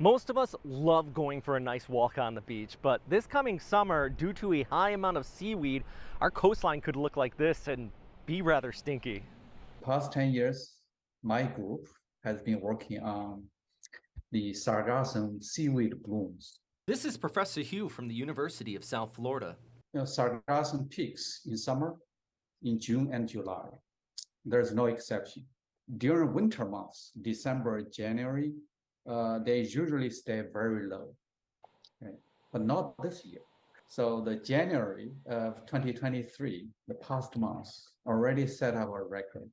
Most of us love going for a nice walk on the beach, but this coming summer, due to a high amount of seaweed, our coastline could look like this and be rather stinky. Past 10 years, my group has been working on the Sargassum seaweed blooms. This is Professor Hugh from the University of South Florida. Sargassum peaks in summer, in June and July. There's no exception. During winter months, December, January, they usually stay very low, okay? But not this year. So the January of 2023, the past month, already set our record.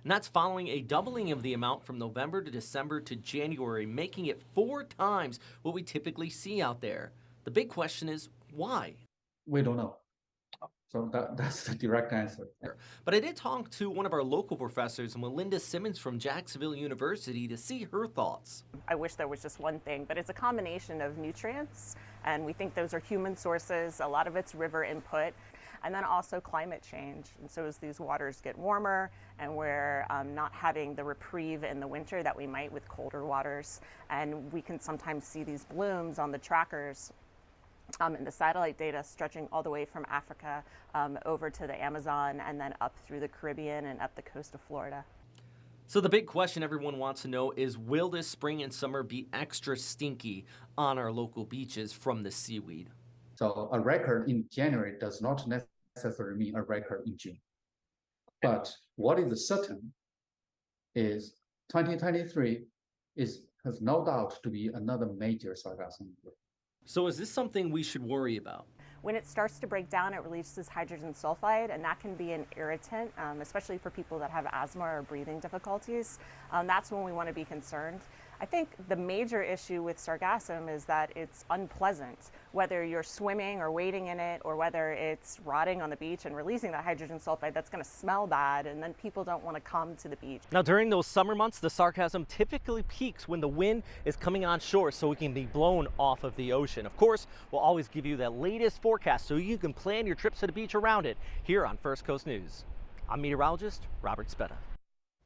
And that's following a doubling of the amount from November to December to January, making it 4 times what we typically see out there. The big question is, why? We don't know. So that's the direct answer. But I did talk to one of our local professors, Melinda Simmons from Jacksonville University, to see her thoughts. I wish there was just one thing, but it's a combination of nutrients, and we think those are human sources. A lot of it's river input, and then also climate change. And so as these waters get warmer and we're not having the reprieve in the winter that we might with colder waters, and we can sometimes see these blooms on the trackers and the satellite data stretching all the way from Africa over to the Amazon and then up through the Caribbean and up the coast of Florida. So the big question everyone wants to know is, will this spring and summer be extra stinky on our local beaches from the seaweed? So a record in January does not necessarily mean a record in June. But what is certain is 2023 has no doubt to be another major sargassum year. So is this something we should worry about? When it starts to break down, it releases hydrogen sulfide, and that can be an irritant, especially for people that have asthma or breathing difficulties. That's when we want to be concerned. I think the major issue with sargassum is that it's unpleasant, whether you're swimming or wading in it, or whether it's rotting on the beach and releasing that hydrogen sulfide. That's going to smell bad, and then people don't want to come to the beach. Now, during those summer months, the sargassum typically peaks when the wind is coming on shore, so it can be blown off of the ocean. Of course, we'll always give you the latest forecast so you can plan your trips to the beach around it here on First Coast News. I'm meteorologist Robert Spetta.